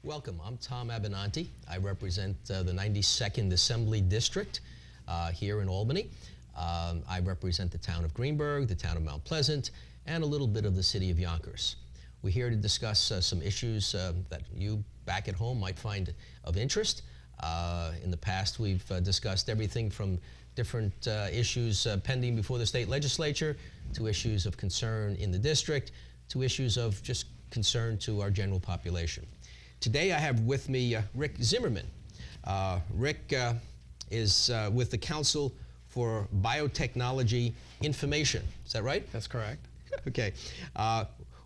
Welcome. I'm Tom Abinanti. I represent the 92nd Assembly District here in Albany. I represent the town of Greenburgh, the town of Mount Pleasant, and a little bit of the city of Yonkers. We're here to discuss some issues that you back at home might find of interest. In the past, we've discussed everything from different issues pending before the state legislature to issues of concern in the district to issues of just concern to our general population. Today I have with me Rick Zimmerman. Rick is with the Council for Biotechnology Information. Is that right? That's correct. Okay.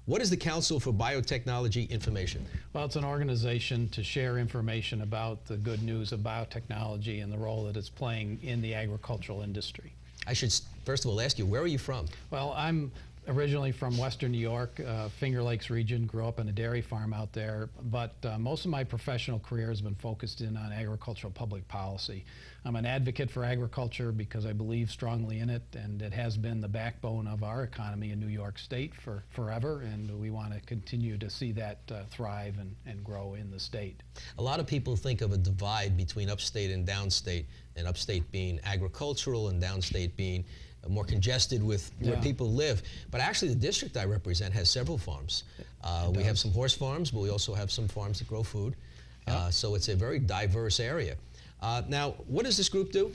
What is the Council for Biotechnology Information? Well, it's an organization to share information about the good news of biotechnology and the role that it's playing in the agricultural industry. I should first of all ask you, where are you from? Well, I'm originally from Western New York, Finger Lakes region, grew up on a dairy farm out there, but most of my professional career has been focused in on agricultural public policy. I'm an advocate for agriculture because I believe strongly in it, and it has been the backbone of our economy in New York State for forever, and we want to continue to see that thrive and grow in the state. A lot of people think of a divide between upstate and downstate, and upstate being agricultural and downstate being more congested with where people live. But actually the district I represent has several farms. We have some horse farms, but we also have some farms that grow food. So it's a very diverse area. Now, what does this group do?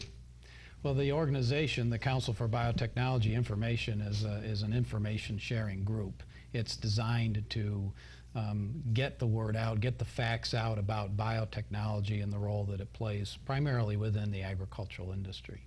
Well, the organization, the Council for Biotechnology Information, is an information sharing group. It's designed to get the word out, get the facts out about biotechnology and the role that it plays primarily within the agricultural industry.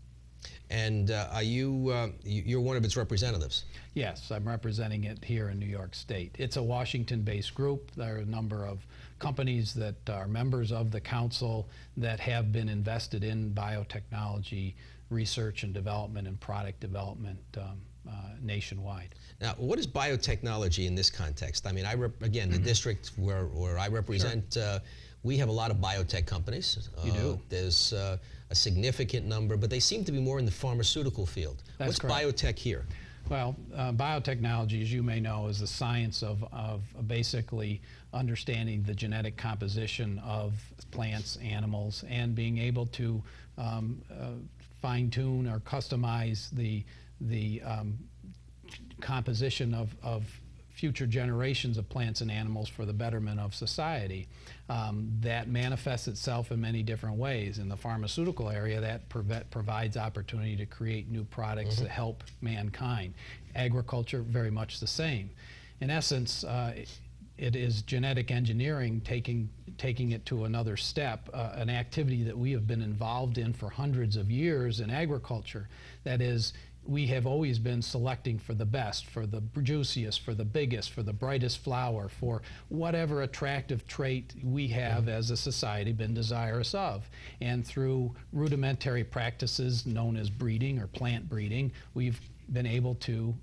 And are you're one of its representatives? Yes, I'm representing it here in New York State. It's a Washington-based group. There are a number of companies that are members of the council that have been invested in biotechnology research and development and product development nationwide. Now, what is biotechnology in this context? I mean, again, the district where I represent, we have a lot of biotech companies. You do? There's a significant number, but they seem to be more in the pharmaceutical field. That's What's correct. biotech here? Well, biotechnology, as you may know, is the science of basically understanding the genetic composition of plants, animals, and being able to fine-tune or customize the composition of future generations of plants and animals for the betterment of society. That manifests itself in many different ways. In the pharmaceutical area, that provides opportunity to create new products that help mankind. Agriculture, very much the same. In essence, it is genetic engineering taking it to another step, an activity that we have been involved in for hundreds of years in agriculture. That is, we have always been selecting for the best, for the juiciest, for the biggest, for the brightest flower, for whatever attractive trait we have as a society been desirous of. And through rudimentary practices known as breeding or plant breeding, we've been able to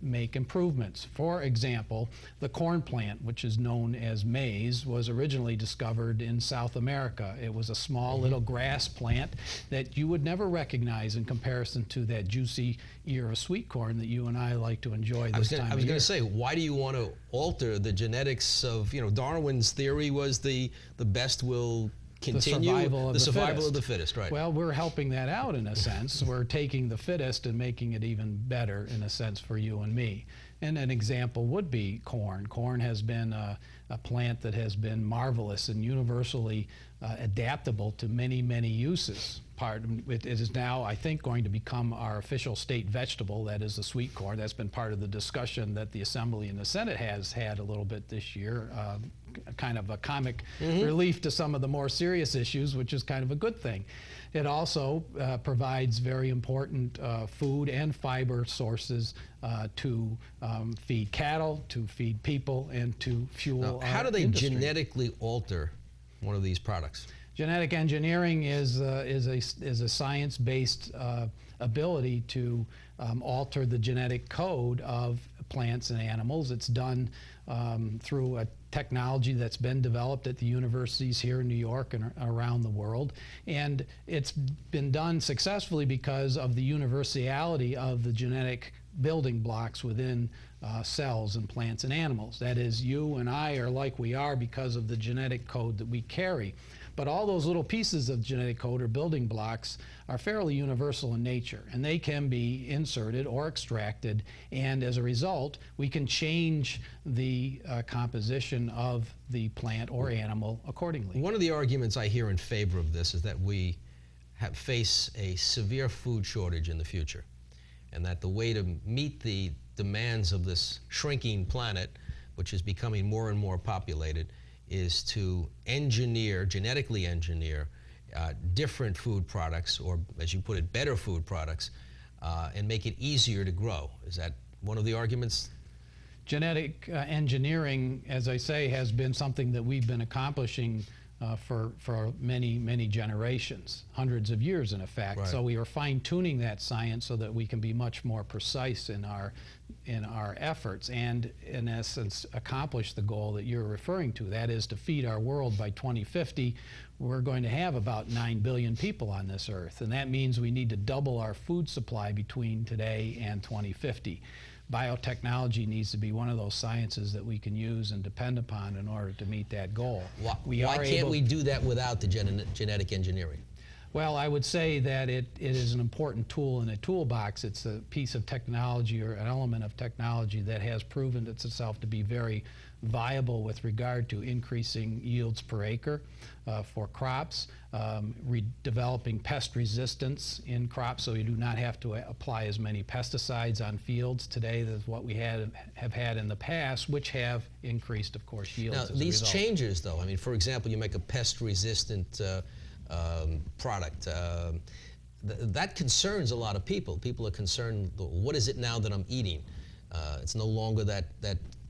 make improvements. For example, the corn plant, which is known as maize, was originally discovered in South America. It was a small little grass plant that you would never recognize in comparison to that juicy ear of sweet corn that you and I like to enjoy this time of year. I was going to say, why do you want to alter the genetics of, Darwin's theory was the best will continue, the survival of the fittest, right? Well, we're helping that out in a sense. We're taking the fittest and making it even better in a sense for you and me. And an example would be corn. Corn has been a plant that has been marvelous and universally adaptable to many, many uses. It is now, I think, going to become our official state vegetable, that is the sweet corn. That's been part of the discussion that the Assembly and the Senate has had a little bit this year, kind of a comic relief to some of the more serious issues, which is kind of a good thing. It also provides very important food and fiber sources to feed cattle, to feed people, and to fuel our How do they industry. genetically alter one of these products? Genetic engineering is a science-based ability to alter the genetic code of plants and animals. It's done through a technology that's been developed at the universities here in New York and around the world. And it's been done successfully because of the universality of the genetic building blocks within cells in plants and animals. That is, you and I are like we are because of the genetic code that we carry. But all those little pieces of genetic code or building blocks are fairly universal in nature, and they can be inserted or extracted, and as a result, we can change the composition of the plant or animal accordingly. One of the arguments I hear in favor of this is that we face a severe food shortage in the future, and that the way to meet the demands of this shrinking planet, which is becoming more and more populated, is to genetically engineer different food products, or as you put it, better food products, and make it easier to grow. Is that one of the arguments? Genetic engineering, as I say, has been something that we've been accomplishing for many, many generations, hundreds of years in effect. Right. So we are fine-tuning that science so that we can be much more precise in our efforts and, in essence, accomplish the goal that you're referring to. That is to feed our world by 2050. We're going to have about 9 billion people on this earth, and that means we need to double our food supply between today and 2050. Biotechnology needs to be one of those sciences that we can use and depend upon in order to meet that goal. Why can't we do that without the genetic engineering? Well, I would say that it is an important tool in a toolbox. It's a piece of technology or an element of technology that has proven itself to be very viable with regard to increasing yields per acre for crops, developing pest resistance in crops so you do not have to apply as many pesticides on fields today as what we have had in the past, which have increased, of course, yields now, as a these result. changes, though, I mean, for example, you make a pest-resistant product. That concerns a lot of people. People are concerned, what is it now that I'm eating? It's no longer that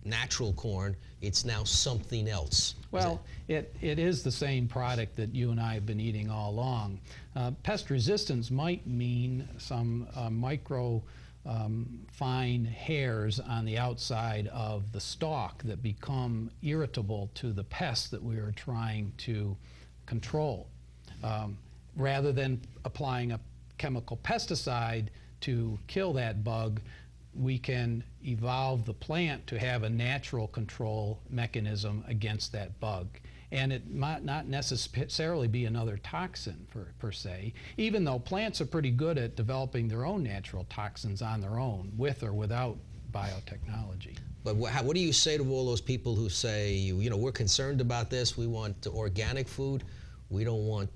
natural corn, it's now something else. Well, it is the same product that you and I have been eating all along. Pest resistance might mean some micro fine hairs on the outside of the stalk that become irritable to the pests that we are trying to control. Rather than applying a chemical pesticide to kill that bug, we can evolve the plant to have a natural control mechanism against that bug. And it might not necessarily be another toxin per se, even though plants are pretty good at developing their own natural toxins on their own, with or without biotechnology. But what do you say to all those people who say, you know, we're concerned about this, we want organic food, we don't want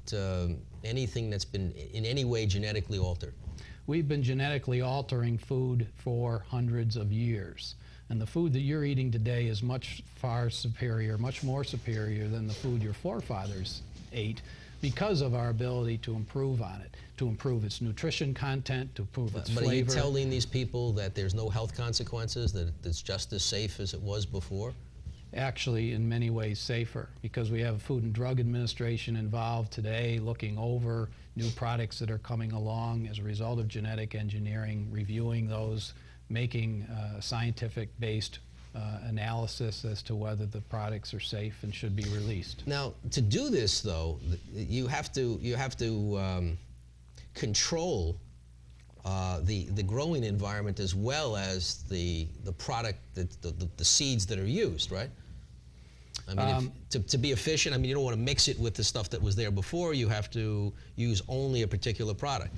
anything that's been in any way genetically altered? We've been genetically altering food for hundreds of years. And the food that you're eating today is much more superior than the food your forefathers ate because of our ability to improve on it, to improve its nutrition content, to improve its flavor. But are you telling these people that there's no health consequences, that it's just as safe as it was before? Actually, in many ways safer, because we have Food and Drug Administration involved today looking over new products that are coming along as a result of genetic engineering, reviewing those, making scientific-based analysis as to whether the products are safe and should be released. Now, to do this, though, you have to control the growing environment as well as the product, the seeds that are used, right? I mean, to be efficient, I mean, you don't want to mix it with the stuff that was there before. You have to use only a particular product.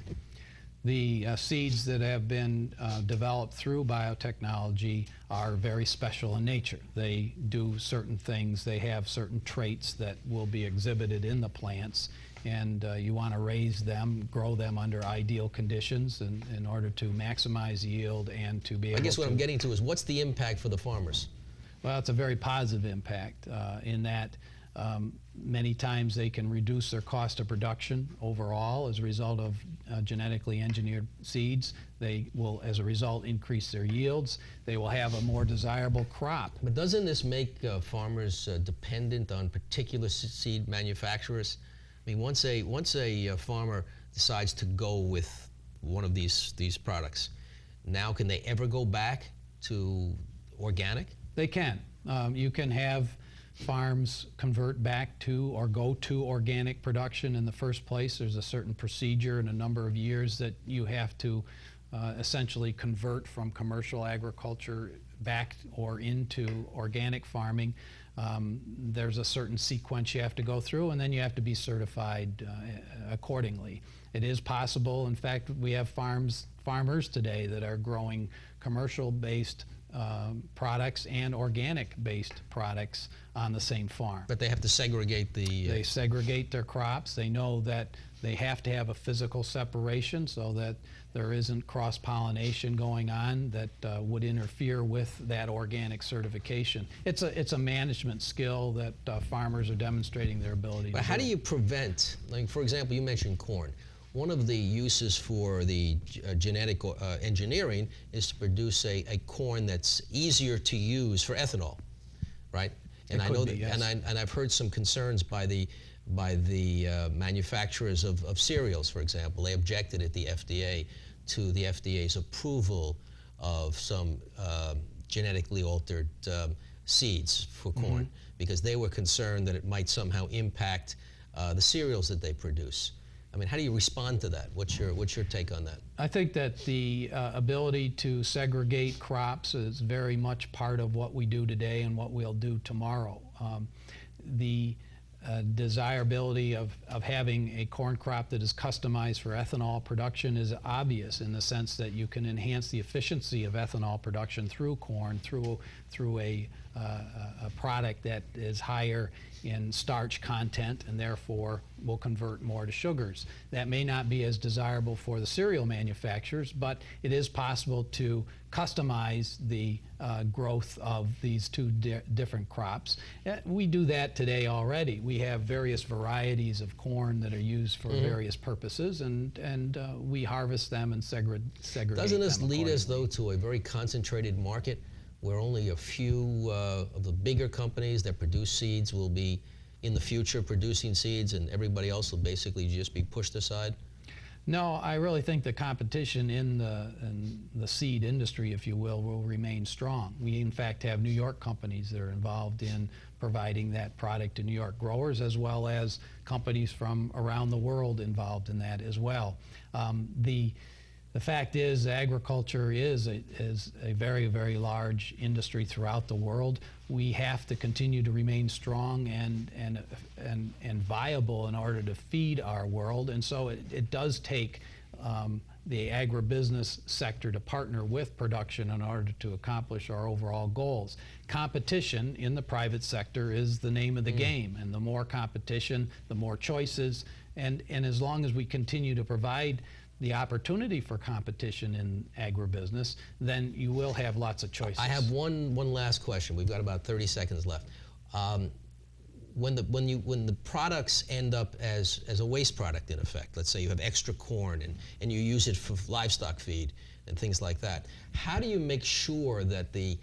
The seeds that have been developed through biotechnology are very special in nature. They do certain things. They have certain traits that will be exhibited in the plants, and you want to raise them, grow them under ideal conditions in order to maximize yield and to be able to... I guess what I'm getting to is, what's the impact for the farmers? Well, it's a very positive impact in that many times they can reduce their cost of production overall as a result of genetically engineered seeds. They will, as a result, increase their yields. They will have a more desirable crop. But doesn't this make farmers dependent on particular seed manufacturers? I mean, once a farmer decides to go with one of these products, now can they ever go back to organic? They can. You can have farms convert back to or go to organic production in the first place. There's a certain procedure and a number of years that you have to essentially convert from commercial agriculture back or into organic farming. There's a certain sequence you have to go through, and then you have to be certified accordingly. It is possible. In fact, we have farmers today that are growing commercial-based products and organic-based products on the same farm. But they have to segregate the... They segregate their crops. They know that they have to have a physical separation so that there isn't cross-pollination going on that would interfere with that organic certification. It's a management skill that farmers are demonstrating their ability to do. But how do you prevent, like for example, you mentioned corn. One of the uses for the genetic engineering is to produce a corn that's easier to use for ethanol, right? And I know that, yes. and I've heard some concerns by the manufacturers of cereals, for example. They objected at the FDA to the FDA's approval of some genetically altered seeds for corn because they were concerned that it might somehow impact the cereals that they produce. I mean, how do you respond to that? What's your take on that? I think that the ability to segregate crops is very much part of what we do today and what we'll do tomorrow. The desirability of having a corn crop that is customized for ethanol production is obvious in the sense that you can enhance the efficiency of ethanol production through corn, through a product that is higher in starch content and therefore will convert more to sugars. That may not be as desirable for the cereal manufacturers, but it is possible to customize the growth of these two different crops. We do that today already. We have various varieties of corn that are used for various purposes, and we harvest them and segregate Doesn't this them lead us, though, to a very concentrated market where only a few of the bigger companies that produce seeds will be in the future producing seeds and everybody else will basically just be pushed aside? No, I really think the competition in the seed industry, if you will remain strong. We, in fact, have New York companies that are involved in providing that product to New York growers, as well as companies from around the world involved in that as well. The fact is, agriculture is a very, very large industry throughout the world. We have to continue to remain strong and viable in order to feed our world, and so it does take the agribusiness sector to partner with production in order to accomplish our overall goals. Competition in the private sector is the name of the game, and the more competition, the more choices, and as long as we continue to provide the opportunity for competition in agribusiness, then you will have lots of choices. I have one last question. We've got about 30 seconds left. When the products end up as a waste product, in effect, let's say you have extra corn and you use it for livestock feed and things like that, how do you make sure that the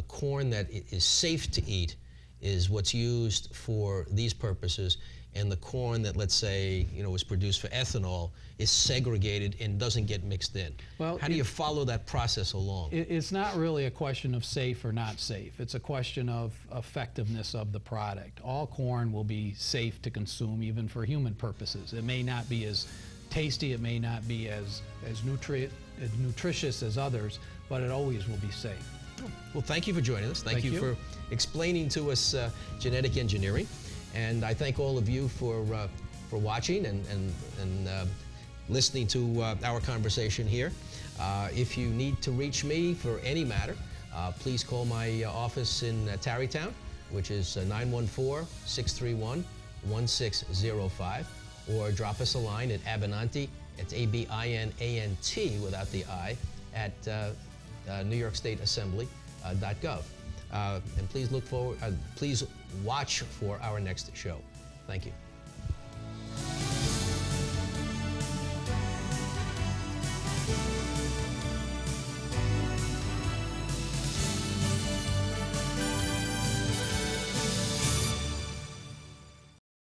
corn that is safe to eat is what's used for these purposes, and the corn that, let's say, was produced for ethanol is segregated and doesn't get mixed in? Well, how do you follow that process along? It's not really a question of safe or not safe. It's a question of effectiveness of the product. All corn will be safe to consume, even for human purposes. It may not be as tasty, it may not be as nutritious as others, but it always will be safe. Well, thank you for joining us. Thank you for explaining to us genetic engineering. And I thank all of you for watching and listening to our conversation here. If you need to reach me for any matter, please call my office in Tarrytown, which is 914-631-1605, or drop us a line at Abinanti, it's A-B-I-N-A-N-T without the I, at NewYorkStateAssembly.gov. And please watch for our next show. Thank you.